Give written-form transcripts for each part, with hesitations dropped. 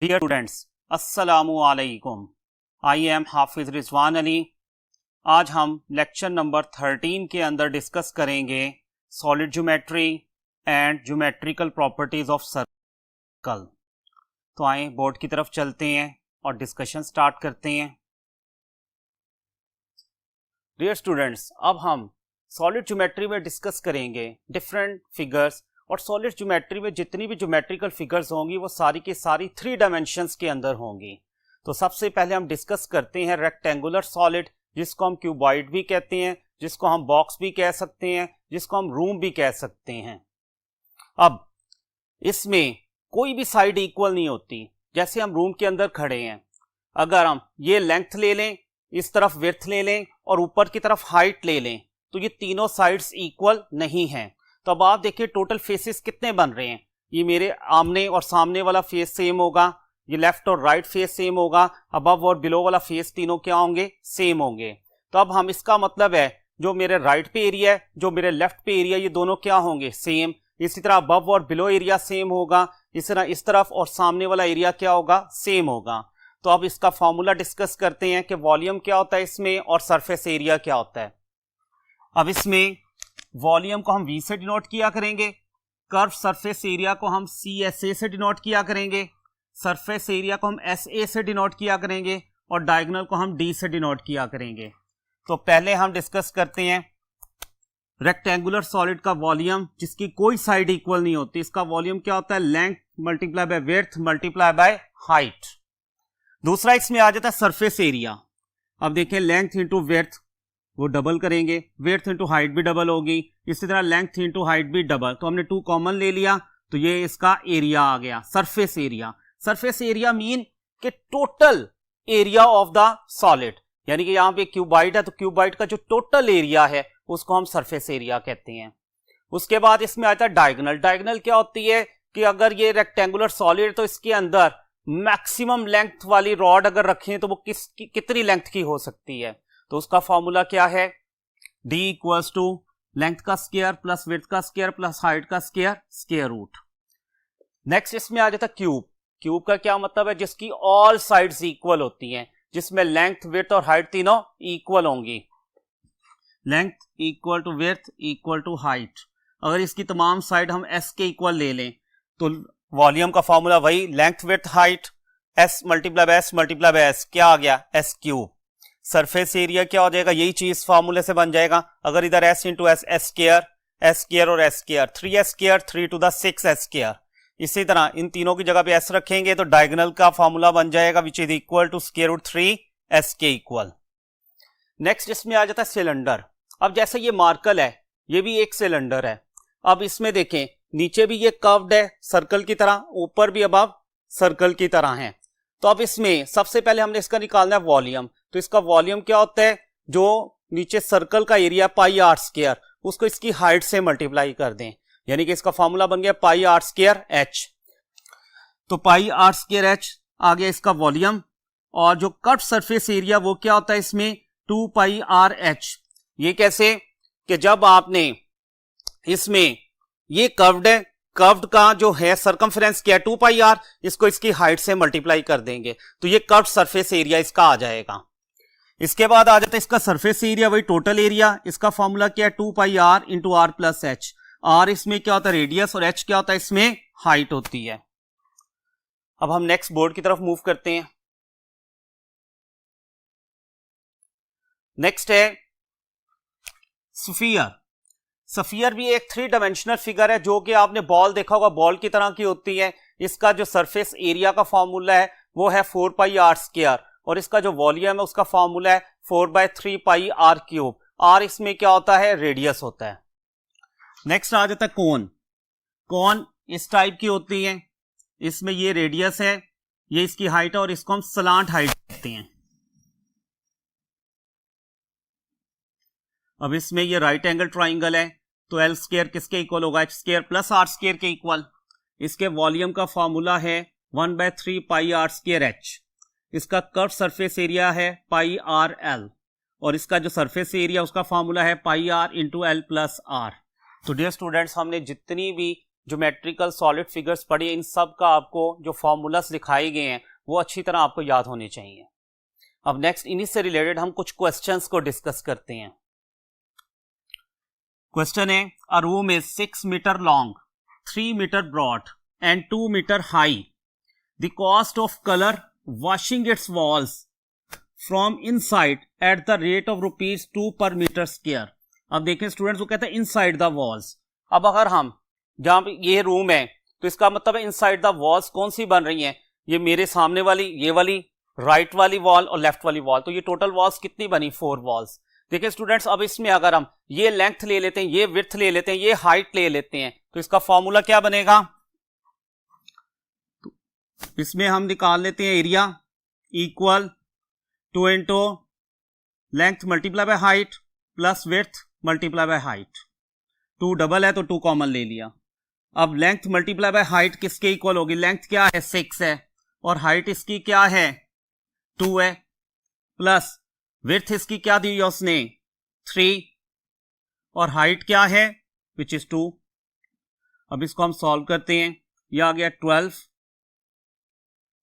Dear students, अस्सलामु अलैकुम। I am हाफिज रिजवान अली। आज हम लेक्चर नंबर 13 के अंदर डिस्कस करेंगे solid geometry and geometrical properties of circle. तो आए बोर्ड की तरफ चलते हैं और डिस्कशन स्टार्ट करते हैं। डियर स्टूडेंट्स, अब हम सॉलिड ज्योमेट्री में डिस्कस करेंगे डिफरेंट फिगर्स, और सॉलिड ज्योमेट्री में जितनी भी ज्योमेट्रिकल फिगर्स होंगी वो सारी की सारी 3 डायमेंशंस के अंदर होंगी। तो सबसे पहले हम डिस्कस करते हैं रेक्टेंगुलर सॉलिड, जिसको हम क्यूबॉइड भी कहते हैं, जिसको हम बॉक्स भी कह सकते हैं, जिसको हम रूम भी कह सकते हैं। अब इसमें कोई भी साइड इक्वल नहीं होती। जैसे हम रूम के अंदर खड़े हैं, अगर हम ये लेंथ ले लें, इस तरफ विड्थ ले लें और ऊपर की तरफ हाइट ले लें, तो ये तीनों साइड्स इक्वल नहीं हैं। तो अब आप देखिए टोटल फेसेस कितने बन रहे हैं। ये मेरे आमने और सामने वाला फेस सेम होगा, ये लेफ्ट और राइट फेस सेम होगा, अबव और बिलो वाला फेस तीनों क्या होंगे, सेम होंगे। तो अब हम इसका मतलब है जो मेरे राइट पे एरिया है, जो मेरे लेफ्ट पे एरिया, ये दोनों क्या होंगे, सेम। इसी तरह अबव और बिलो एरिया सेम होगा, इस तरह इस तरफ और सामने वाला एरिया क्या होगा, सेम होगा। तो अब इसका फॉर्मूला डिस्कस करते हैं कि वॉल्यूम क्या होता है इसमें और सरफेस एरिया क्या होता है। अब इसमें वॉल्यूम को हम V से डिनोट किया करेंगे, कर्व सरफेस एरिया को हम CSA से डिनोट किया करेंगे, सरफेस एरिया को हम SA से डिनोट किया करेंगे और डायगोनल को हम D से डिनोट किया करेंगे। तो पहले हम डिस्कस करते हैं रेक्टेंगुलर सॉलिड का वॉल्यूम, जिसकी कोई साइड इक्वल नहीं होती। इसका वॉल्यूम क्या होता है, length multiply by width multiply by height. दूसरा इसमें आ जाता है सरफेस एरिया। अब देखें लेंथ इंटू विड्थ वो डबल करेंगे, विड्थ इंटू हाइट भी डबल होगी, इसी तरह लेंथ इंटू हाइट भी डबल। तो हमने 2 कॉमन ले लिया, तो ये इसका एरिया आ गया, surface area. Surface area mean कि total area of the solid, यानी कि यहां पे क्यूबॉइड है तो क्यूबॉइड का जो टोटल एरिया है उसको हम सरफेस एरिया कहते हैं। उसके बाद इसमें आता है डायगोनल। डायगोनल क्या होती है कि अगर ये रेक्टेंगुलर सॉलिड है तो इसके अंदर मैक्सिमम लेंथ वाली रॉड अगर रखें तो वो कितनी लेंथ की हो सकती है। तो उसका फॉर्मूला क्या है, D इक्वल्स टू लेंथ का स्क्वायर प्लस विड्थ का स्क्वायर प्लस हाइट का स्क्वायर, स्क्वायर रूट। नेक्स्ट इसमें आ जाता है क्यूब। क्यूब का क्या मतलब है, जिसकी ऑल साइड्स इक्वल होती हैं, जिसमें लेंथ विड्थ और हाइट तीनों इक्वल होंगी। Length equal to width equal to height. अगर इसकी तमाम साइड हम S के इक्वल ले लें तो वॉल्यूम का फॉर्मूला वही length width height, S multiply by S multiply by S, क्या आ गया, S क्यूब। सरफेस एरिया क्या हो जाएगा, यही चीज फार्मूले से बन जाएगा। अगर इधर S into S, S square और S square, 3S square 3 to the 6S square. इसी तरह इन तीनों की जगह पे S रखेंगे तो डायगोनल का फार्मूला बन जाएगा which is equal to square root 3S के इक्वल। नेक्स्ट इसमें आ जाता है सिलेंडर। अब जैसे ये मार्कल है, ये भी एक सिलेंडर है। अब इसमें देखें नीचे भी ये कर्व्ड है सर्कल की तरह, ऊपर भी अबव सर्कल की तरह है। तो अब इसमें सबसे पहले हमने इसका निकालना है वॉल्यूम। तो इसका वॉल्यूम क्या होता है, जो नीचे सर्कल का एरिया पाई आर स्क्वायर, उसको इसकी हाइट से मल्टीप्लाई कर दें, यानी कि इसका फॉर्मूला बन गया पाई आर स्क्वायर एच। तो पाई आर स्क्वायर एच आ गया इसका वॉल्यूम। और जो कर्व सरफेस एरिया वो क्या होता है इसमें, 2 पाई आर एच। ये कैसे कि जब आपने इसमें ये कर्व्ड है, कर्व्ड का जो है सरकमफेरेंस क्या है 2 पाई आर, इसको इसकी हाइट से मल्टीप्लाई कर देंगे तो ये कर्व्ड सरफेस एरिया इसका आ जाएगा। इसके बाद आ जाता है इसका सरफेस एरिया, वही टोटल एरिया। इसका फॉर्मूला क्या है, 2 pi R into R plus H. R इसमें क्या होता है, रेडियस, और एच क्या होता है, इसमें हाइट होती है। अब हम नेक्स्ट बोर्ड की तरफ मूव करते हैं। नेक्स्ट है स्फीयर। स्फीयर भी एक 3 डायमेंशनल फिगर है, जो कि आपने बॉल देखा होगा, बॉल की तरह की होती है। इसका जो सरफेस एरिया का फॉर्मूला है वो है 4 पाई आर स्क्वायर, और इसका जो वॉल्यूम है उसका फॉर्मूला है 4/3 पाई आर क्यूब। आर इसमें क्या होता है, रेडियस होता है। नेक्स्ट आ जाता है कोन। कोन इस टाइप की होती है, इसमें ये रेडियस है, ये इसकी हाइट है, और इसको हम सलांट हाइट कहते हैं। अब इसमें ये राइट एंगल ट्राइंगल है, तो L स्क्वायर किसके इक्वल होगा, H square plus R square के इक्वल। इसके वॉल्यूम का फॉर्मूला है 1/3 पाई आर स्क्वायर एच। इसका कर्व सरफेस एरिया है पाई आर एल, और इसका जो सरफेस एरिया उसका फॉर्मूला है pi R into L plus R. तो डियर स्टूडेंट्स, हमने जितनी भी ज्योमेट्रिकल सॉलिड फिगर्स पढ़ी इन सब का आपको जो फॉर्मूलास दिखाए गए हैं वो अच्छी तरह आपको याद होने चाहिए। अब नेक्स्ट इन्हीं से रिलेटेड हम कुछ क्वेश्चंस को डिस्कस करते हैं। क्वेश्चन है, a room is 6 metre long, 3 metre broad and 2 metre high. The cost of colour washing its walls from inside at the rate of ₹2 per metre square. अब देखें स्टूडेंट्स, वो कहते हैं इनसाइड द वॉल्स। अब अगर हम जहां पे ये रूम है तो इसका मतलब है इनसाइड द वॉल्स कौन सी बन रही हैं, ये मेरे सामने वाली, ये वाली राइट वाली वॉल और लेफ्ट वाली वॉल। तो ये टोटल वॉल्स कितनी बनी, 4 वॉल्स। देखिए स्टूडेंट्स, अब इसमें अगर हम ये लेंथ ले लेते हैं, ये विड्थ ले लेते हैं, ये हाइट ले लेते हैं, तो इसका फॉर्मूला क्या बनेगा, तो इसमें हम निकाल लेते हैं area equal 2 into length multiply by height plus width multiply by height. 2 double है तो 2 कॉमन ले लिया। अब लेंथ मल्टीप्लाई बाय हाइट किसके इक्वल होगी, लेंथ क्या है 6 है और हाइट इसकी क्या है 2 है, प्लस विड्थ इसकी क्या दी है उसने 3 और हाइट क्या है विच इज 2। अब इसको हम सॉल्व करते हैं, ये आ गया 12,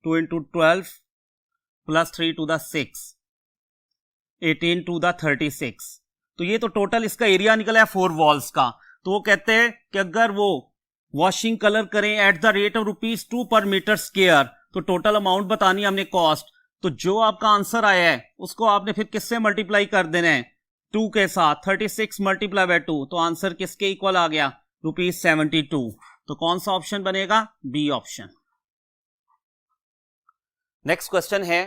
2 into 12 plus 3 to the 6, 18 to the 36। तो ये तो टोटल इसका एरिया निकला है 4 वॉल्स का। तो वो कहते हैं कि अगर वो वॉशिंग कलर करें eight the rate of ₹2 per metre square तो टोटल अमाउंट बतानी है हमने कॉस्ट। तो जो आपका आंसर आया है उसको आपने फिर किससे मल्टीप्लाई कर देना है 2 के साथ, 36 मल्टीप्लाई बाय 2, तो आंसर किसके इक्वल आ गया ₹72। तो कौन सा ऑप्शन बनेगा, बी ऑप्शन। नेक्स्ट क्वेश्चन है,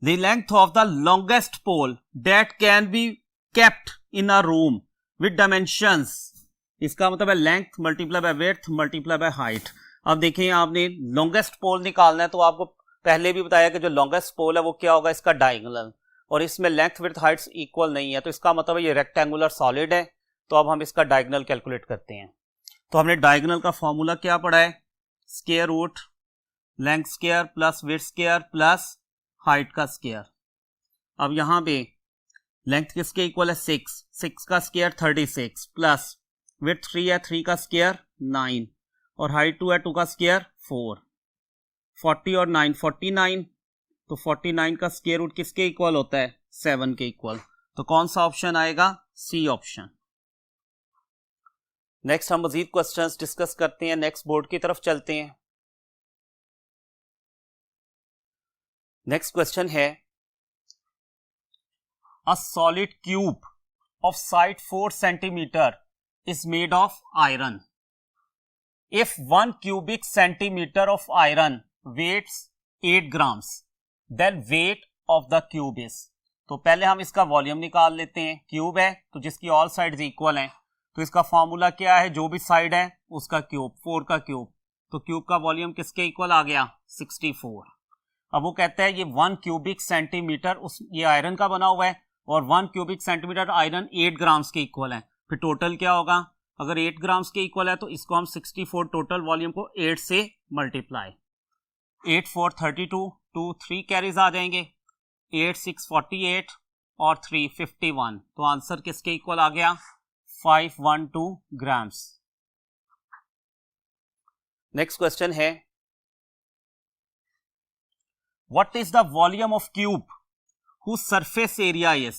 the length of the longest pole that can be kept in a room with dimensions. इसका मतलब है length multiply by width multiply by height. अब देखिए आपने लॉन्गेस्ट पोल निकालना है तो आपको पहले भी बताया कि जो लॉन्गेस्ट पोल है वो क्या होगा, इसका डायगोनल, और इसमें लेंथ विड्थ हाइट्स इक्वल नहीं है, तो इसका मतलब है ये रेक्टेंगुलर सॉलिड है। तो अब हम इसका डायगोनल कैलकुलेट करते हैं। तो हमने डायगोनल का फॉर्मूला क्या पढ़ा है, square root length square plus width square plus height का स्क्वायर। अब यहां पे लेंथ किसके इक्वल है 6 का स्क्वायर 36 प्लस विड्थ 3 है 3 का स्क्वायर 9 और हाइट 2 है 2 का स्क्वायर 4, 40 और 9 49, तो 49 का स्क्वायर रूट किसके इक्वल होता है 7 के इक्वल। तो कौन सा ऑप्शन आएगा, सी ऑप्शन। नेक्स्ट हम मजीद क्वेश्चंस डिस्कस करते हैं, नेक्स्ट बोर्ड की तरफ चलते हैं। नेक्स्ट क्वेश्चन है, a solid cube of side 4 centimeter is made of iron. If 1 cubic centimeter of iron weighs 8 grams, then weight of the cube is। तो पहले हम इसका वॉल्यूम निकाल लेते हैं। क्यूब है तो जिसकी ऑल साइड्स इक्वल हैं, तो इसका फॉर्मूला क्या है, जो भी साइड है उसका क्यूब, 4 का क्यूब। तो क्यूब का वॉल्यूम किसके इक्वल आ गया 64। अब वो कहता है ये 1 क्यूबिक सेंटीमीटर उस ये आयरन का बना हुआ है और 1 क्यूबिक सेंटीमीटर आयरन 8 ग्राम्स के इक्वल है। फिर टोटल क्या होगा, अगर 8 ग्राम्स के इक्वल है तो इसको हम 64 टोटल वॉल्यूम को 8 से मल्टीप्लाई, 8 4 32, 2 3 कैरीज आ जाएंगे, 8 6 48 और 3 51। तो आंसर किसके इक्वल आ गया 512 ग्राम्स। नेक्स्ट क्वेश्चन है, what is the volume of cube whose surface area is।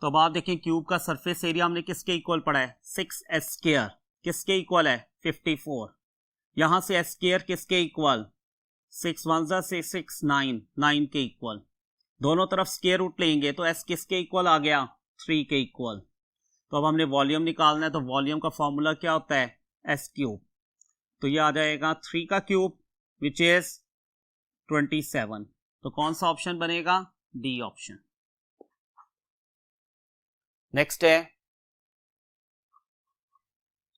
तो अब आप देखें क्यूब का सरफेस एरिया हमने किसके इक्वल पढ़ा है 6s स्क्वायर, किसके इक्वल है 54। यहां से s स्क्वायर किसके इक्वल 6 1 से 6 9 के इक्वल। दोनों तरफ स्क्वायर रूट लेंगे तो s किसके इक्वल आ गया 3 के इक्वल। तो अब हमने वॉल्यूम निकालना है, तो वॉल्यूम का फॉर्मूला क्या होता है s क्यूब। तो ये आ जाएगा 3 का क्यूब विच इज 27। तो कौन सा ऑप्शन बनेगा, डी ऑप्शन। नेक्स्ट है,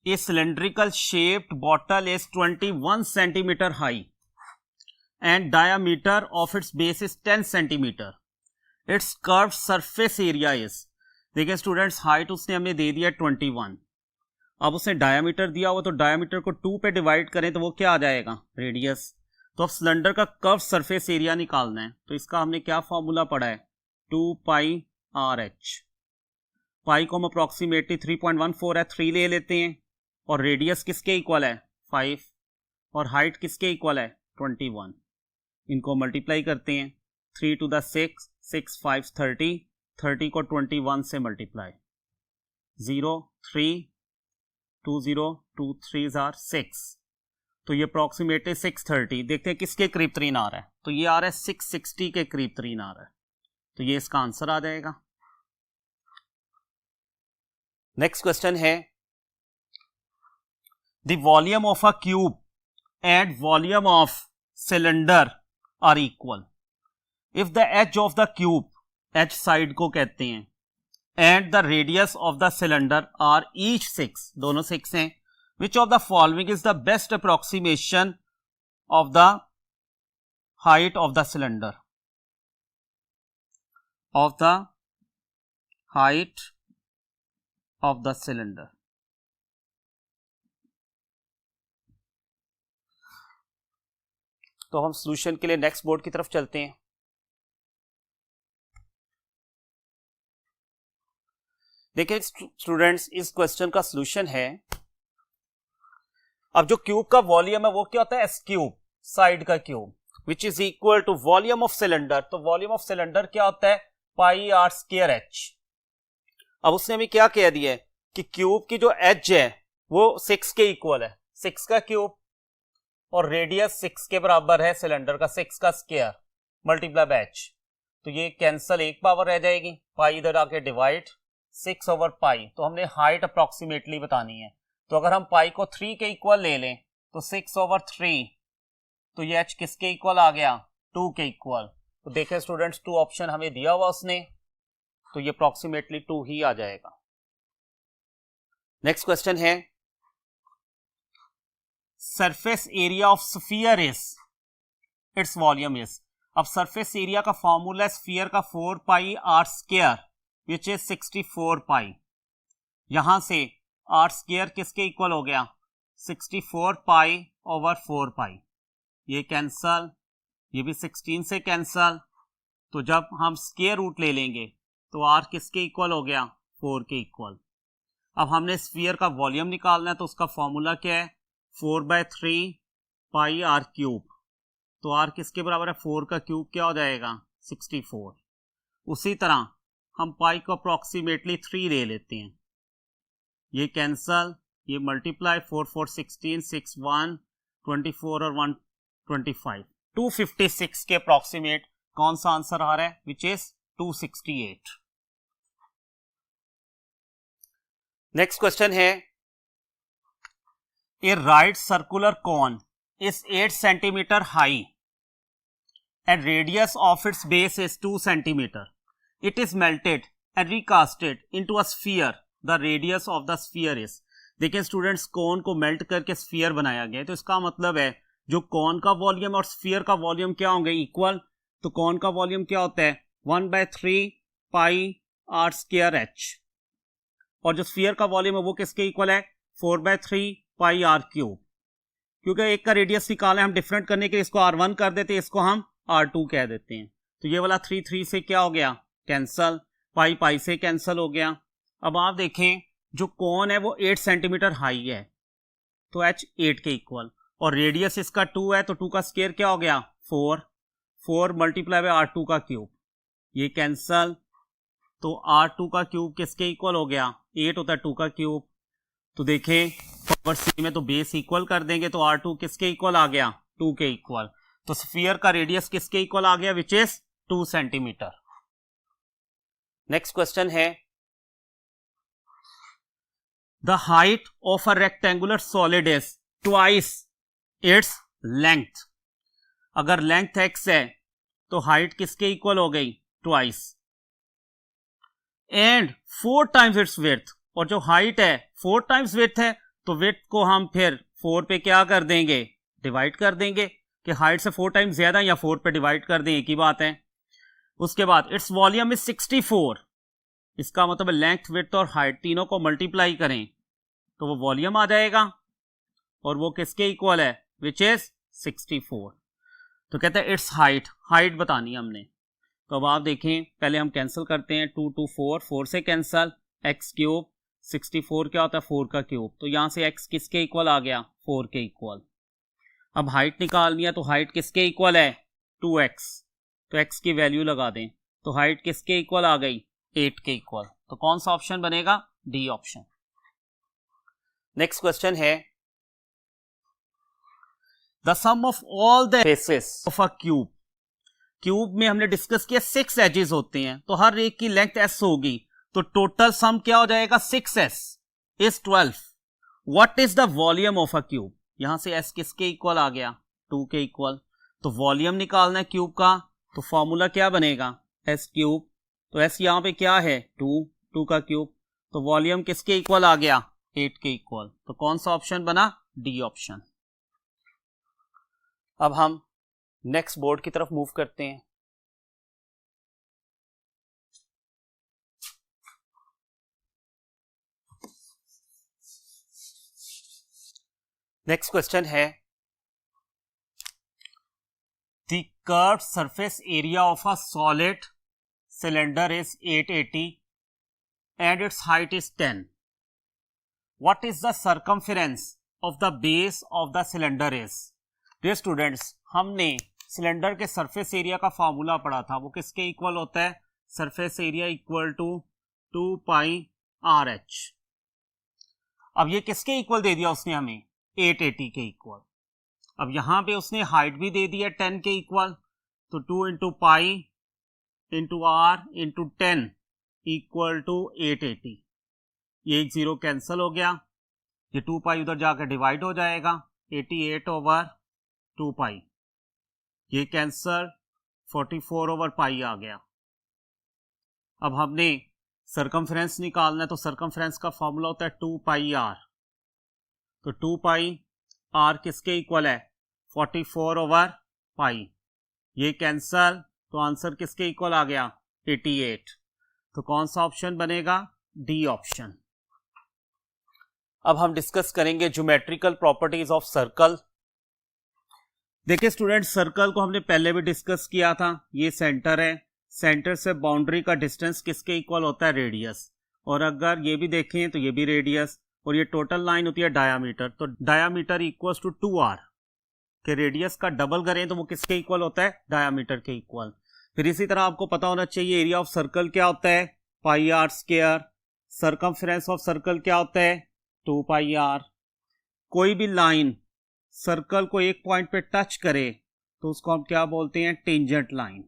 ए cylindrical shaped bottle is 21 centimetre high and diameter of its base is 10 centimetre. It's curved surface area is. देखिए स्टूडेंट्स, हाइट उसने हमें दे दिया 21, अब उसने डायामीटर दिया हुआ, तो डायामीटर को 2 पे डिवाइड करें तो वो क्या आ जाएगा रेडियस। तो अब सिलेंडर का कर्व सरफेस एरिया निकालना है, तो इसका हमने क्या फॉर्मूला पढ़ा है 2 पाई आर एच। पाई को हम अप्रॉक्सीमेटली 3.14 है, 3 ले लेते हैं, और रेडियस किसके इक्वल है 5, और हाइट किसके इक्वल है 21। इनको मल्टीप्लाई करते हैं, 3 to the 6, 6 5 30, 30 को 21 से मल्टीप्लाई, 0 3 2 0 2 3 are 6, तो ये अप्रॉक्सीमेटली 630। देखते हैं किसके करीब 3 आ रहा है, तो ये आ रहा है 660 के करीब 3 आ रहा है, तो ये इसका आंसर आ जाएगा। नेक्स्ट क्वेश्चन है, the volume of a cube and volume of cylinder are equal if the edge of the cube, edge side को कहते हैं, and the radius of the cylinder are each 6, दोनों 6 हैं, which of the following is the best approximation of the height of the cylinder, of the height of the cylinder? तो हम solution के लिए next board की तरफ चलते हैं। देखिए स्टूडेंट्स, इस क्वेश्चन का सॉल्यूशन है, अब जो क्यूब का वॉल्यूम है वो क्या होता है एस क्यूब, साइड का cube, which is equal to volume of cylinder, तो वॉल्यूम ऑफ सिलेंडर क्या होता है पाई आर स्क्वायर एच। अब उसने हमें क्या कह दिया है कि क्यूब की जो एज है वो 6 के इक्वल है, 6 का क्यूब, और रेडियस 6 के बराबर है सिलेंडर का, 6 का स्क्वायर मल्टीप्लाई बाय एच, तो ये कैंसल, एक पावर रह जाएगी, पाई इधर आके डिवाइड 6 ओवर पाई, तो हमने हाइट अप्रोक्सीमेटली बतानी है, तो अगर हम पाई को 3 के इक्वल ले लें तो 6 ओवर 3, तो ये एच किसके इक्वल आ गया 2 के इक्वल। तो देखें स्टूडेंट्स, 2 ऑप्शन हमें दिया हुआ उसने, तो ये अप्रोक्सीमेटली 2 ही आ जाएगा। नेक्स्ट क्वेश्चन है, surface area of sphere is, its volume is. अब सरफेस एरिया का फॉर्मूला है स्फीयर का 4 पाई आर स्क्वायर विच इज 64 पाई, यहां से आर स्क्वायर किसके इक्वल हो गया 64 पाई ओवर 4 पाई, ये कैंसल, ये भी 16 से कैंसल, तो जब हम स्क्वायर रूट ले लेंगे तो आर किसके इक्वल हो गया 4 के इक्वल। अब हमने स्फीयर का वॉल्यूम निकालना है, तो उसका फॉर्मूला क्या है 4/3 पाई आर क्यूब, तो आर किसके बराबर है 4 का क्यूब क्या हो जाएगा 64। उसी तरह हम पाई को अप्रोक्सीमेटली 3 ले लेते हैं, ये कैंसल, ये मल्टीप्लाई, 4 4 16, 6 1 24 और 1 25, 256 के अप्रोक्सीमेट कौन सा आंसर आ रहा है विच इज 268। नेक्स्ट क्वेश्चन है, a right circular cone is 8 centimeter high and radius of its base is 2 centimeter. It is melted and recasted into a sphere. The radius of the sphere is, देखिए students, कोन को melt करके sphere बनाया गया है, तो इसका मतलब है जो कोन का वॉल्यूम और स्फीयर का वॉल्यूम क्या होंगे इक्वल, तो कोन का वॉल्यूम क्या होता है 1/3 पाई आर स्क्वायर एच, और जो स्फीयर का वॉल्यूम है वो किसके इक्वल है 4/3 पाई आर क्यूब। क्योंकि एक का रेडियस निकाला है, हम डिफरेंट करने के लिए इसको R1 कर देते हैं, इसको हम R2 कह देते हैं, तो ये वाला 3 3 से क्या हो गया कैंसल, पाई पाई से कैंसल हो गया। अब आप देखें जो कोन है वो 8 सेंटीमीटर हाई है, तो H 8 के इक्वल, और रेडियस इसका 2 है, तो 2 का स्क्वायर क्या हो गया 4, 4 मल्टीप्लाई बाय R2 का क्यूब, ये कैंसल, तो R2 का क्यूब किसके इक्वल हो गया 8 होता है 2 का क्यूब, तो देखें पावर सी में तो बेस इक्वल कर देंगे, तो R2 किसके इक्वल आ गया 2 के इक्वल, तो स्फीयर का रेडियस किसके इक्वल आ गया which is 2 centimetre. Next question है, the height of a rectangular solid is twice its length. अगर लेंथ x है तो हाइट किसके इक्वल हो गई twice, and 4 times its width, और जो हाइट है 4 टाइम्स विड्थ है, तो विड्थ को हम फिर 4 पे क्या कर देंगे डिवाइड कर देंगे, कि हाइट से 4 टाइम्स ज्यादा या 4 पे डिवाइड कर दें, एक ही बात है। उसके बाद इट्स वॉल्यूम इज 64, इसका मतलब लेंथ विड्थ और हाइट तीनों को मल्टीप्लाई करें तो वो वॉल्यूम आ जाएगा, और वो किसके इक्वल है विच इज 64। तो कहते हैं इट्स हाइट, हाइट बतानी है हमने, तो अब आप देखें पहले हम कैंसिल करते हैं, 2 2 4 4 से कैंसल, एक्स क्यूब, 64 क्या होता है 4 का क्यूब, तो यहाँ से x किसके इक्वल आ गया 4 के इक्वल। अब हाइट निकालनी है तो हाइट किसके इक्वल है 2x, तो x की वैल्यू लगा दें, तो हाइट किसके इक्वल आ गई 8 के इक्वल, तो कौन सा ऑप्शन बनेगा डी ऑप्शन। नेक्स्ट क्वेश्चन है the sum of all the faces of a cube. Cube में हमने डिस्कस किया 6 एजेस होते हैं, तो हर एक की लेंथ s होगी, तो टोटल सम क्या हो जाएगा 6s is 12। What is the volume of a cube, यहां से s किसके इक्वल आ गया 2 के इक्वल, तो वॉल्यूम निकालना है क्यूब का, तो फॉर्मूला क्या बनेगा s क्यूब, तो s यहां पे क्या है 2 का क्यूब, तो वॉल्यूम किसके इक्वल आ गया 8 के इक्वल, तो कौन सा ऑप्शन बना डी ऑप्शन। अब हम नेक्स्ट बोर्ड की तरफ मूव करते हैं। नेक्स्ट क्वेश्चन है the curved surface area of a solid cylinder is 880 and its height is 10. What is the circumference of the base of the cylinder is? Dear students, हमने cylinder के surface area का formula पढ़ा था, वो किसके equal होता है surface area equal to 2 pi RH। अब ये किसके इक्वल दे दिया उसने हमें 880 के इक्वल। अब यहां पे उसने हाइट भी दे दिया 10 के इक्वल, तो 2 into pi into R into 10 equal to 880। ये एक जीरो कैंसिल हो गया, ये 2 पाई उधर जाकर डिवाइड हो जाएगा, 88 ओवर 2 पाई, ये कैंसर 44 ओवर पाई आ गया। अब हमने सरकमफ्रेंस निकालना है, तो सरकमफ्रेंस का फॉर्मूला होता है 2 पाई R, तो 2 पाई R किसके इक्वल है 44 ओवर पाई, ये कैंसल, तो आंसर किसके इक्वल आ गया 88, तो कौन सा ऑप्शन बनेगा डी ऑप्शन। अब हम डिस्कस करेंगे ज्योमेट्रिकल प्रॉपर्टीज ऑफ सर्कल। देखिए स्टूडेंट, सर्कल को हमने पहले भी डिस्कस किया था, ये सेंटर है, सेंटर से बाउंड्री का डिस्टेंस किसके इक्वल होता है रेडियस, और अगर ये भी देखें तो ये भी रेडियस, और ये टोटल लाइन होती है डायामीटर, तो डायामीटर इक्वल्स टू 2r के रेडियस का डबल करें तो वो किसके इक्वल होता है डायामीटर के इक्वल। फिर इसी तरह आपको पता होना चाहिए एरिया ऑफ सर्कल क्या होता है pi R square, circumference of circle क्या होता है 2 पाई आर। कोई भी लाइन सर्कल को एक पॉइंट पे टच करे तो उसको हम क्या बोलते हैं टेंजेंट लाइन।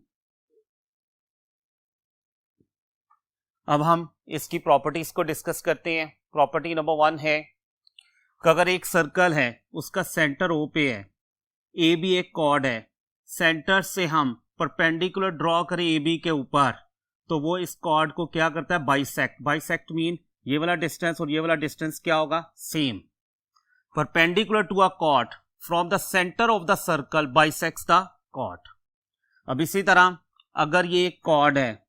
अब हम इसकी प्रॉपर्टीज को डिस्कस करते हैं। प्रॉपर्टी नंबर 1 है कि अगर एक सर्कल है उसका सेंटर ओ पे है, ए बी एक कॉर्ड है, सेंटर से हम परपेंडिकुलर ड्रॉ करें ए बी के ऊपर, तो वो इस कॉर्ड को क्या करता है बाइसेक्ट। बाइसेक्ट मीन ये वाला डिस्टेंस और ये वाला डिस्टेंस क्या होगा same. Perpendicular to a chord from the centre of the circle bisects the chord. अब इसी तरह अगर ये एक कॉर्ड है,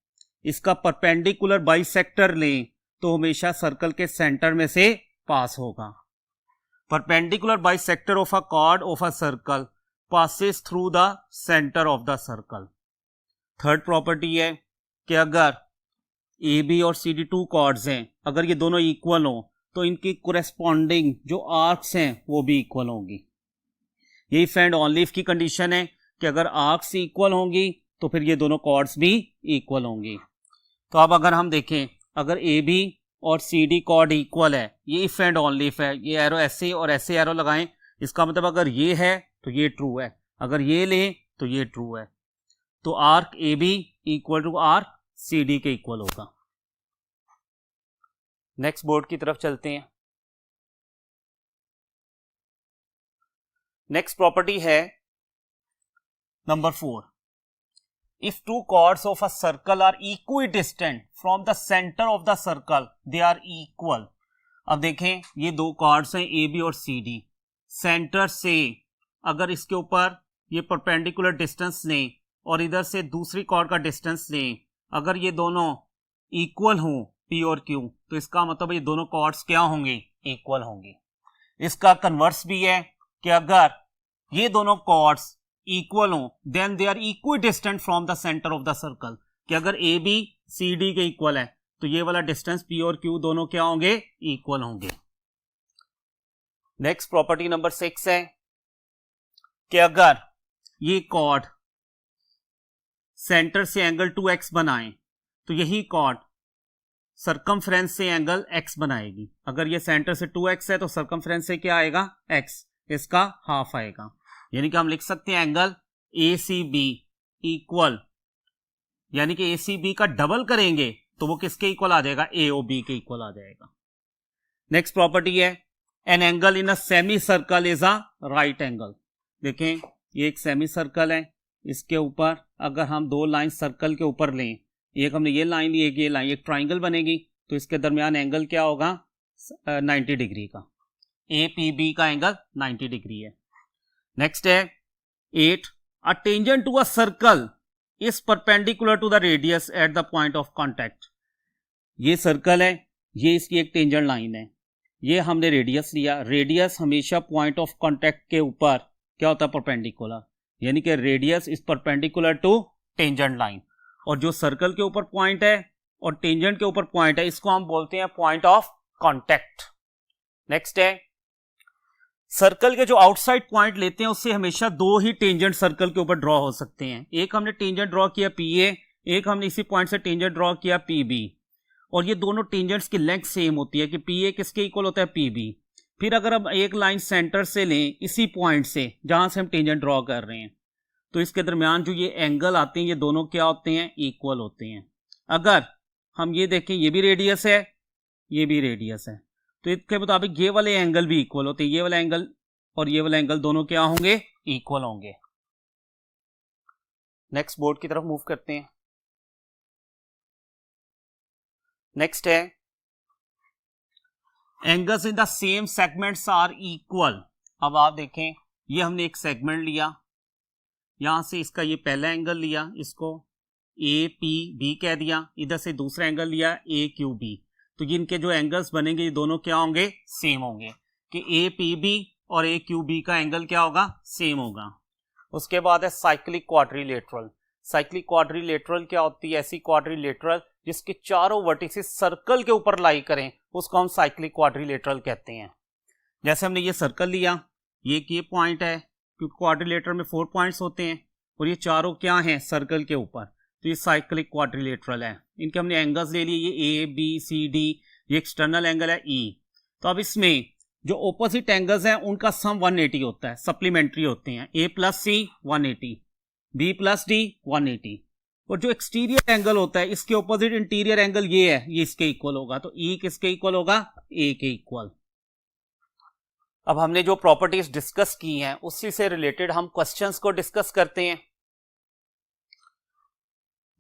इसका परपेंडिकुलर बाइसेक्टर लें तो हमेशा सर्कल के सेंटर में से पास होगा। Perpendicular bisector of a cord of a circle passes through the center of the circle। Third property है कि अगर ए बी और सी डी 2 कॉर्ड्स हैं, अगर ये दोनों इक्वल हो तो इनकी कोरेस्पॉन्डिंग जो आर्क्स हैं वो भी इक्वल होंगी। यही फ्रेंड ऑन लीफ की कंडीशन है कि अगर आर्क्स इक्वल होंगी तो फिर ये दोनों कॉर्ड्स भी इक्वल होंगी। तो अब अगर हम देखें, अगर ए बी और सी डी कॉर्ड इक्वल है, ये इफ एंड ऑन लीफ है, ये एरो ऐसे और ऐसे एरो लगाएं, इसका मतलब अगर ये है तो ये ट्रू है, अगर ये लें तो ये ट्रू है, तो arc A B equal to arc C D के इक्वल होगा। नेक्स्ट बोर्ड की तरफ चलते हैं। नेक्स्ट प्रॉपर्टी है number 4, if two chords of a circle are equidistant from the center of the circle they are equal। अब देखें ये दो कॉर्ड्स हैं ए बी और सी डी, सेंटर से अगर इसके ऊपर ये परपेंडिकुलर डिस्टेंस लें और इधर से दूसरी कॉर्ड का डिस्टेंस लें, अगर ये दोनों इक्वल हों पी और क्यू, तो इसका मतलब ये दोनों कॉर्ड्स क्या होंगे इक्वल होंगे। इसका कन्वर्स भी है कि अगर ये दोनों कॉर्ड्स इक्वल हों then they are equidistant from the centre of the circle, कि अगर ए बी सी डी के इक्वल है तो ये वाला डिस्टेंस P और Q दोनों क्या होंगे, इक्वल होंगे। नेक्स्ट प्रॉपर्टी नंबर 6 है कि अगर ये कॉर्ड सेंटर से एंगल 2x बनाए तो यही कॉर्ड सरकमफ्रेंस से एंगल x बनाएगी। अगर ये सेंटर से 2x है तो सरकमफ्रेंस से क्या आएगा, x, इसका हाफ आएगा। यानी कि हम लिख सकते हैं एंगल ACB इक्वल, यानी कि ACB का डबल करेंगे तो वो किसके इक्वल आ जाएगा, AOB के इक्वल आ जाएगा। नेक्स्ट प्रॉपर्टी है an angle in a semi circle is a right angle. देखें ये एक सेमी सर्कल है, इसके ऊपर अगर हम दो लाइन सर्कल के ऊपर लें, एक हमने ये लाइन ली, एक ये लाइन, एक ट्राइंगल बनेगी, तो इसके दरमियान एंगल क्या होगा, 90 डिग्री का। APB का एंगल 90 डिग्री है। नेक्स्ट है 8, a tangent to a circle is perpendicular to the radius at the point of contact. ये सर्कल है, ये इसकी एक टेंजेंट लाइन है, ये हमने रेडियस लिया। रेडियस हमेशा पॉइंट ऑफ कॉन्टैक्ट के ऊपर क्या होता है, परपेंडिकुलर, यानी कि radius is perpendicular to tangent line. और जो सर्कल के ऊपर पॉइंट है और टेंजेंट के ऊपर पॉइंट है, इसको हम बोलते हैं पॉइंट ऑफ कॉन्टैक्ट। नेक्स्ट है सर्कल के जो आउटसाइड पॉइंट लेते हैं उससे हमेशा दो ही टेंजेंट सर्कल के ऊपर ड्रॉ हो सकते हैं। एक हमने टेंजेंट ड्रॉ किया PA, एक हमने इसी पॉइंट से टेंजेंट ड्रॉ किया PB, और ये दोनों टेंजेंट्स की लेंथ सेम होती है कि PA किसके इक्वल होता है, PB। फिर अगर हम एक लाइन सेंटर से लें इसी पॉइंट से जहां से हम टेंजेंट ड्रॉ कर रहे हैं, तो इसके दरमियान जो ये एंगल आते हैं ये दोनों क्या होते हैं, इक्वल होते हैं। अगर हम ये देखें ये भी रेडियस है, ये भी रेडियस है, तो इसके मुताबिक ये वाले एंगल भी इक्वल होते हैं। ये वाला एंगल और ये वाला एंगल दोनों क्या होंगे, इक्वल होंगे। नेक्स्ट बोर्ड की तरफ मूव करते हैं। नेक्स्ट है angles in the same segments are equal. अब आप देखें ये हमने एक सेगमेंट लिया, यहां से इसका ये पहला एंगल लिया, इसको APB कह दिया, इधर से दूसरा एंगल लिया AQB, तो इनके जो एंगल्स बनेंगे ये दोनों क्या होंगे, सेम होंगे, कि APB और AQB का एंगल क्या होगा, सेम होगा। उसके बाद है साइक्लिक क्वाड्रिलेटरल। साइक्लिक क्वाड्रिलेटरल क्या होती है, ऐसी क्वाड्रिलेटरल जिसके चारों वर्टिसेस सर्कल के ऊपर लाई करें, उसको हम साइक्लिक क्वाड्रिलेटरल कहते हैं। जैसे हमने ये सर्कल लिया, ये पॉइंट है, क्योंकि क्वाड्रिलेटरल में 4 पॉइंट्स होते हैं और ये चारों क्या हैं, सर्कल के ऊपर, तो ये साइक्लिक क्वाड्रिलेटरल है। इनके हमने एंगल्स ले लिए, ये ABCD, ये एक्सटर्नल एंगल है E। तो अब इसमें जो ऑपोजिट एंगल्स हैं उनका सम 180 होता है, सप्लीमेंट्री होते हैं। A + C 180, B + D 180, और जो एक्सटीरियर एंगल होता है इसके ऑपोजिट इंटीरियर एंगल ये है, ये इसके इक्वल होगा, तो E किसके इक्वल होगा, A के इक्वल। अब हमने जो प्रॉपर्टीज डिस्कस की हैं उसी से रिलेटेड हम क्वेश्चंस को डिस्कस करते हैं।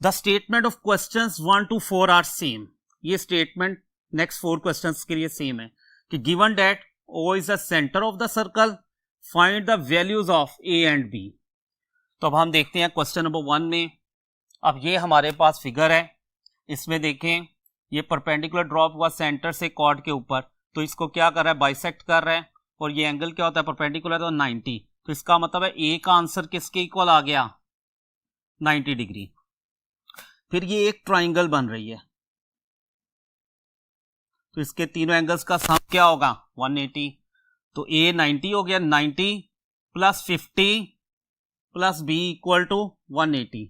The statement of questions 1 to 4 are same. ये स्टेटमेंट नेक्स्ट 4 क्वेश्चंस के लिए सेम है कि given that O is the centre of the circle, find the values of A and B। तो अब हम देखते हैं क्वेश्चन नंबर 1 में। अब ये हमारे पास फिगर है, इसमें देखें ये परपेंडिकुलर ड्रॉप हुआ सेंटर से कॉर्ड के ऊपर, तो इसको क्या कर रहा है, बाइसेक्ट कर रहा है, और ये एंगल क्या होता है, परपेंडिकुलर, तो 90। तो इसका मतलब है A का आंसर किसके इक्वल आ गया, 90 डिग्री। फिर ये एक ट्राइंगल बन रही है, तो इसके तीनों एंगल्स का सम क्या होगा, 180। तो A 90 हो गया, 90 + 50 + B = 180।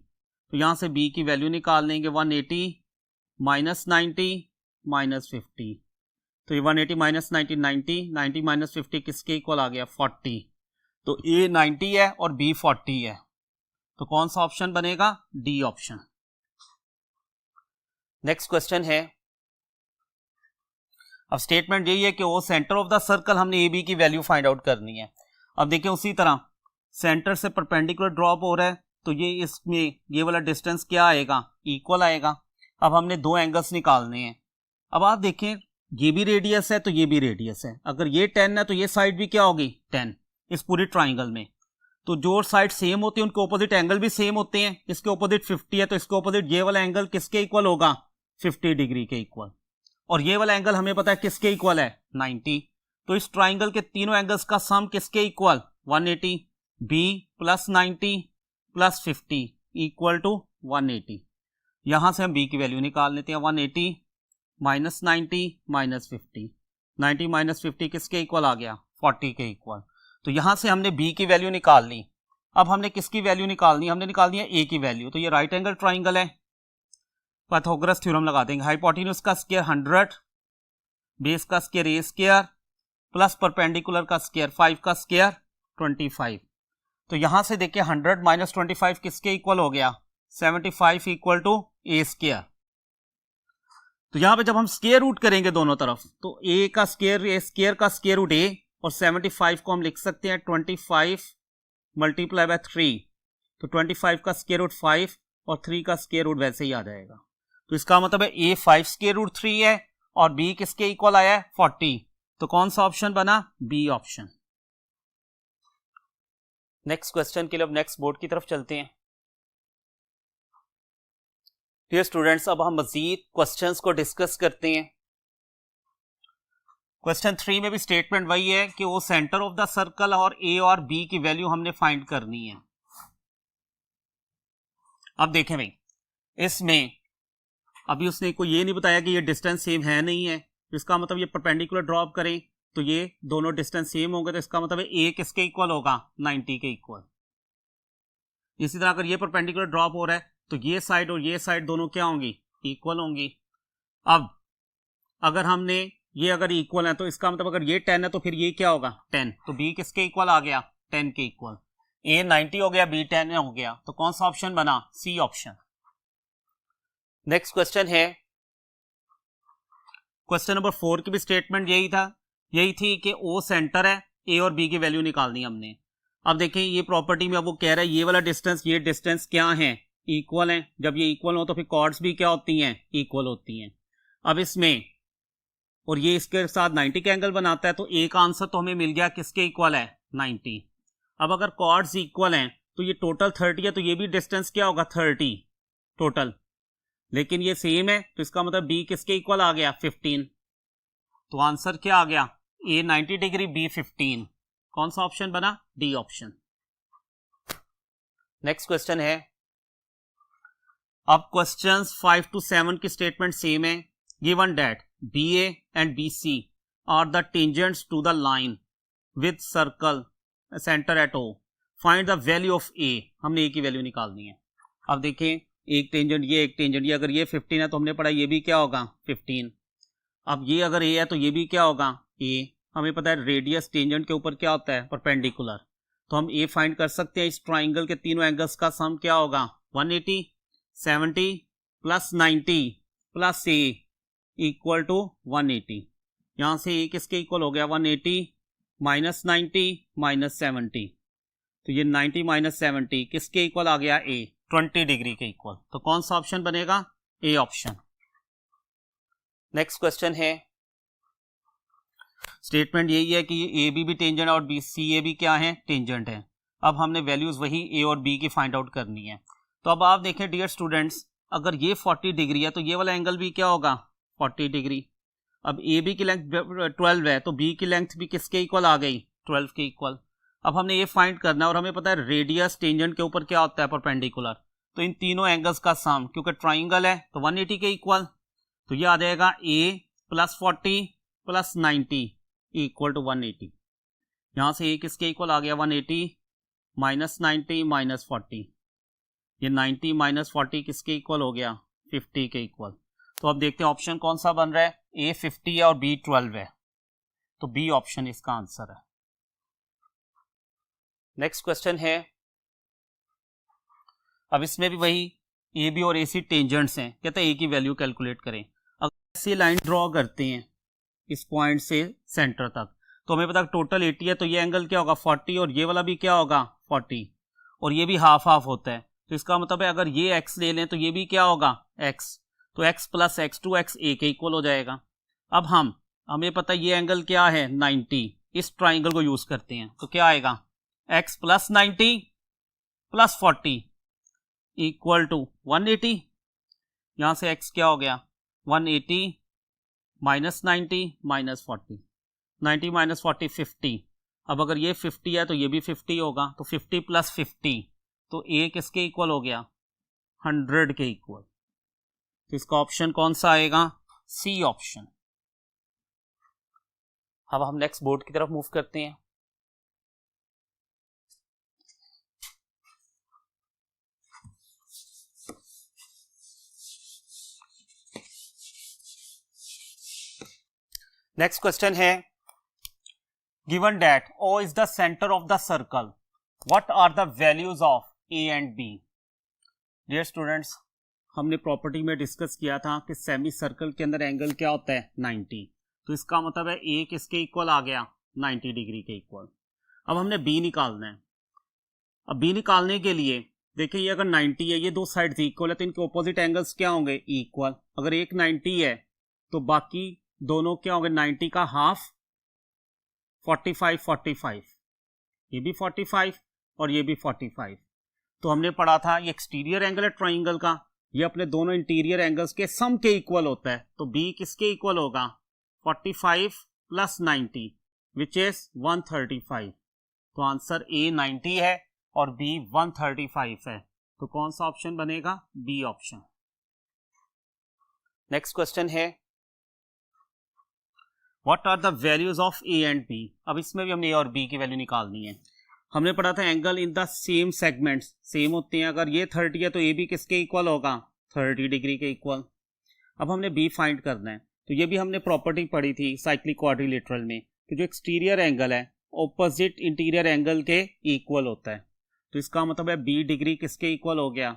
तो यहां से B की वैल्यू निकाल लेंगे, 180 - 90 - 50, तो ये 180 - 90 90, 90 - 50 किसके इक्वल आ गया, 40। तो A 90 है और B 40 है, तो कौन सा ऑप्शन बनेगा, D ऑप्शन। नेक्स्ट क्वेश्चन है, अब स्टेटमेंट यही है कि वो सेंटर ऑफ द सर्कल, हमने AB की वैल्यू फाइंड आउट करनी है। अब देखिए उसी तरह सेंटर से परपेंडिकुलर ड्रॉप हो रहा है, तो ये इसमें ये वाला डिस्टेंस क्या आएगा, इक्वल आएगा। अब हमने दो एंगल्स निकालने हैं। अब आप देखें ये भी रेडियस है तो ये भी रेडियस है, अगर ये 10 है तो ये साइड भी क्या होगी, 10 इस पूरी ट्राइंगल में। तो जो साइड सेम होती है उनके ऑपोजिट एंगल भी सेम होते हैं। इसके ऑपोजिट 50 है तो इसके ऑपोजिट ये वाला एंगल किसके इक्वल होगा, 50 डिग्री के इक्वल। और ये वाला एंगल हमें पता है किसके इक्वल है, 90। तो इस ट्राइंगल के तीनों एंगल्स का सम किसके इक्वल, 180। B + 90 + 50 = 180। यहां से हम B की वैल्यू निकाल लेते हैं, 180 -90 -50, 90 -50 किसके इक्वल आ गया? 40 के इक्वल। तो यहां से हमने b की वैल्यू निकाल ली। अब हमने किसकी वैल्यू निकालनी? हमने निकालनी है a की वैल्यू। तो ये राइट एंगल ट्राइंगल है, पाइथागोरस थ्योरम लगा देंगे। हाइपोटेन्यूज का स्क्वायर 100, बेस का square a square plus perpendicular का स्क्वायर 5 का स्क्वायर 25। तो यहां से देखिए 100 - 25 किसके इक्वल हो गया? 75 इक्वल टू a स्क्वायर। तो यहां पे जब हम स्क्वायर रूट करेंगे दोनों तरफ, तो a का स्क्वायर, a स्क्वायर का स्क्वायर रूट a, और 75 को हम लिख सकते हैं 25 मल्टीप्लाई बाय 3। तो 25 का स्क्वायर रूट 5 और 3 का स्क्वायर रूट वैसे ही आ जाएगा। तो इसका मतलब है a 5 स्क्वायर रूट 3 है और b किसके इक्वल आया है? 40। तो कौन सा ऑप्शन बना? B option. नेक्स्ट क्वेश्चन के लिए अब नेक्स्ट बोर्ड की तरफ चलते हैं। डियर स्टूडेंट्स, अब हम मजीद क्वेश्चंस को डिस्कस करते हैं। क्वेश्चन 3 में भी स्टेटमेंट वही है कि वो सेंटर ऑफ द सर्कल और ए और बी की वैल्यू हमने फाइंड करनी है। अब देखें भाई, इसमें अभी उसने कोई ये नहीं बताया कि ये डिस्टेंस सेम है नहीं है। तो इसका मतलब ये परपेंडिकुलर ड्रॉप करें तो ये दोनों डिस्टेंस सेम होंगे। तो इसका मतलब है ए किसके इक्वल होगा? 90 के इक्वल। इसी तरह अगर ये परपेंडिकुलर ड्रॉप हो रहा है तो ये साइड और ये साइड दोनों क्या होंगी? इक्वल होंगी। अब अगर हमने ये अगर इक्वल है तो इसका मतलब अगर ये 10 है तो फिर ये क्या होगा? 10। तो बी किसके इक्वल आ गया? 10 के इक्वल। ए 90 हो गया, बी 10 हो गया। तो कौन सा ऑप्शन बना? C option. नेक्स्ट क्वेश्चन है, क्वेश्चन नंबर 4 की भी स्टेटमेंट यही थी कि ओ सेंटर है, ए और बी की वैल्यू निकालनी हमने। अब देखें ये प्रॉपर्टी में अब वो कह रहा है ये वाला डिस्टेंस, ये डिस्टेंस क्या है? इक्वल है। जब ये इक्वल हो तो फिर कॉर्ड्स भी क्या होती हैं? इक्वल होती हैं। अब इसमें और ये इसके साथ 90 का एंगल बनाता है, तो ए का आंसर तो हमें मिल गया किसके इक्वल है? 90। अब अगर कॉर्ड्स इक्वल हैं तो ये टोटल 30 है, तो ये भी डिस्टेंस क्या होगा? 30 टोटल। लेकिन ये सेम है तो इसका मतलब बी किसके इक्वल आ गया? 15। तो आंसर क्या आ गया? ए 90 डिग्री, बी 15। कौन सा ऑप्शन बना? D option. नेक्स्ट क्वेश्चन है, अब क्वेश्चंस 5 to 7 की स्टेटमेंट सेम है। Given that BA and BC are the tangents to the line with circle center at O. Find the value of A. हमने A की value निकालनी है। अब देखें, एक टेंजेंट ये, एक टेंजेंट ये। अगर ये 15 है तो हमने पढ़ा ये भी क्या होगा? 15। अब ये अगर A है तो ये भी क्या होगा? A। हमें पता है रेडियस टेंजेंट के ऊपर क्या होता है? परपेंडिकुलर। तो हम A फाइंड कर सकते हैं। इस ट्राइंगल के तीनों एंगल्स का सम क्या होगा? 180, 70 plus 90 plus A equal to 180। यहां से ए किसके इक्वल हो गया? 180 माइनस 90 माइनस 70। तो ये 90 माइनस 70 किसके इक्वल आ गया? ए 20 डिग्री के इक्वल। तो कौन सा ऑप्शन बनेगा? A option. नेक्स्ट क्वेश्चन है, स्टेटमेंट यही है कि ये ए बी भी टेंजेंट और बी सी ए भी क्या है? टेंजेंट है। अब हमने वैल्यूज वही ए और बी की फाइंड आउट करनी है। तो अब आप देखें डियर स्टूडेंट्स, अगर ये 40 डिग्री है तो ये वाला एंगल भी क्या होगा? 40 डिग्री। अब ए बी की लेंथ 12 है तो बी की लेंथ भी किसके इक्वल आ गई? 12 के इक्वल। अब हमने ये फाइंड करना है और हमें पता है रेडियस टेंजेंट के ऊपर क्या होता है? परपेंडिकुलर। तो इन तीनों एंगल्स का सम, क्योंकि ट्राइंगल है तो 180 के इक्वल। तो ये आ जाएगा ए प्लस 40 प्लस 90 इक्वल टू 180। यहां से ए किसके इक्वल आ गया? 180 माइनस 90 माइनस 40। ये 90 माइनस 40 किसके इक्वल हो गया? 50 के इक्वल। तो अब देखते हैं ऑप्शन कौन सा बन रहा है। ए 50 है और बी 12 है, तो बी ऑप्शन इसका आंसर है। नेक्स्ट क्वेश्चन है, अब इसमें भी वही ए बी और ए सी टेंजेंट्स हैं। कहते हैं ए की वैल्यू कैलकुलेट करें। अगर ऐसी लाइन ड्रॉ करते हैं इस पॉइंट से सेंटर तक, तो हमें पता टोटल 80 है, तो ये एंगल क्या होगा? 40 और ये वाला भी क्या होगा? 40। और ये भी हाफ हाफ होता है, तो इसका मतलब है अगर ये x ले लें तो ये भी क्या होगा? x। तो x plus X two X A के इक्वल हो जाएगा। अब हमें पता है ये एंगल क्या है? 90। इस ट्राइंगल को यूज करते हैं तो क्या आएगा? x plus 90 plus 40 equal to 180। यहां से x क्या हो गया? 180 माइनस 90 माइनस 40। 90 माइनस 40 50। अब अगर ये 50 है तो ये भी 50 होगा, तो 50 प्लस 50, तो a किसके इक्वल हो गया? 100 के इक्वल। तो इसका ऑप्शन कौन सा आएगा? C option. अब हम नेक्स्ट बोर्ड की तरफ मूव करते हैं। नेक्स्ट क्वेश्चन है, given that O is the center of the circle, what are the values of A and B? Dear students, हमने प्रॉपर्टी में डिस्कस किया था कि सेमी सर्कल के अंदर एंगल क्या होता है 90, तो इसका मतलब है A किसके इक्वल आ गया 90 डिग्री के इक्वल। अब हमने B निकालना है। अब B निकालने के लिए देखिए, ये अगर 90 है, ये दो साइड्स इक्वल है, तो इनके ऑपोजिट एंगल्स क्या होंगे इक्वल। अगर एक 90 है तो बाकी दोनों क्या होंगे 90 का हाफ 45 45, ये भी 45 और ये भी 45। तो हमने पढ़ा था ये एक्सटीरियर एंगल है ट्राइंगल का, ये अपने दोनों इंटीरियर एंगल्स के सम के इक्वल होता है। तो B किसके इक्वल होगा 45 प्लस 90 विच इज 135। तो आंसर A 90 है और B 135 है। तो कौन सा ऑप्शन बनेगा B ऑप्शन। नेक्स्ट क्वेश्चन है, what are the values of A and B। अब इसमें भी हमने A और B की वैल्यू निकालनी है। हमने पढ़ा था angle in the same segments same होते हैं। अगर ये 30 है तो A भी किसके इक्वल होगा 30 डिग्री के इक्वल। अब हमने B फाइंड करना है। तो ये भी हमने प्रॉपर्टी पढ़ी थी साइक्लिक क्वाड्रिलेटरल में कि जो एक्सटीरियर एंगल है ऑपोजिट इंटीरियर एंगल के इक्वल होता है। तो इसका मतलब है B डिग्री किसके इक्वल हो गया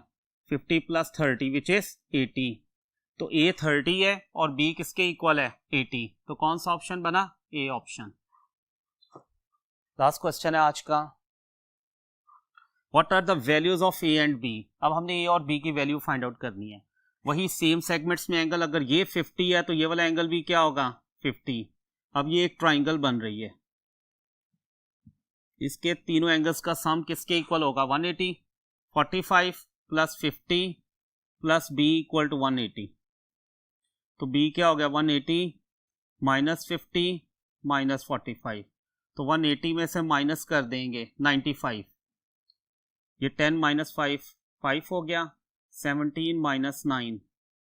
50 प्लस 30 विच इज 80। तो A 30 है और B किसके इक्वल है 80। तो कौन सा ऑप्शन बना A ऑप्शन। लास्ट क्वेश्चन है आज का, what are the values of A and B। अब हमने A और B की वैल्यू फाइंड आउट करनी है। वही सेम सेगमेंट्स में एंगल, अगर ये 50 है तो ये वाला एंगल भी क्या होगा 50। अब ये एक ट्राइंगल बन रही है, इसके तीनों एंगल्स का सम किसके इक्वल होगा 180। 45 plus 50 plus B equal to 180। तो B क्या हो गया 180 माइनस 50 माइनस 45। तो 180 में से माइनस कर देंगे 95, ये 10 माइनस 5 5 हो गया, 17 माइनस 9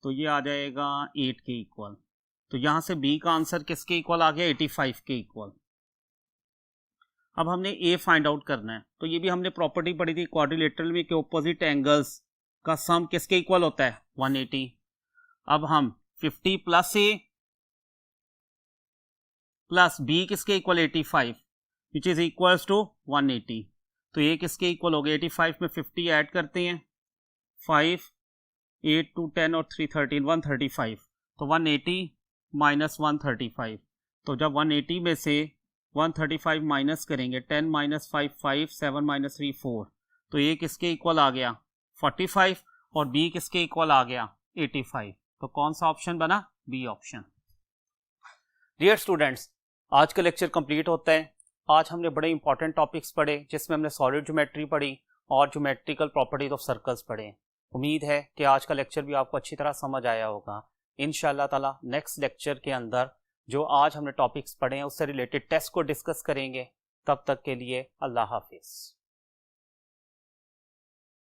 तो ये आ जाएगा 8 के इक्वल। तो यहां से B का आंसर किसके इक्वल आ गया 85 के इक्वल। अब हमने A फाइंड आउट करना है। तो ये भी हमने प्रॉपर्टी पढ़ी थी क्वाड्रिलेटरल में कि ऑपोजिट एंगल्स का सम किसके इक्वल होता है 180। अब हम 50 प्लस A प्लस B किसके equal 85 which is equals to 180। तो ये किसके इक्वल हो गया 85 में 50 ऐड करते हैं 5 8 2 10 और 3 13 135। तो 180 माइनस 135। तो जब 180 में से 135 माइनस करेंगे 10 माइनस 5 5 7 माइनस 3 4। तो ये किसके इक्वल आ गया 45 और B किसके इक्वल आ गया 85। तो कौन सा ऑप्शन बना B ऑप्शन। डियर स्टूडेंट्स, आज का लेक्चर कंप्लीट होता है। आज हमने बड़े इंपॉर्टेंट टॉपिक्स पढ़े जिसमें हमने सॉलिड ज्योमेट्री पढ़ी और ज्योमेट्रिकल प्रॉपर्टीज ऑफ सर्कल्स पढ़े। उम्मीद है कि आज का लेक्चर भी आपको अच्छी तरह समझ आया होगा। इंशाल्लाह ताला नेक्स्ट लेक्चर के अंदर जो आज हमने टॉपिक्स पढ़े हैं उससे रिलेटेड टेस्ट को डिस्कस करेंगे। तब तक के लिए अल्लाह हाफिज़।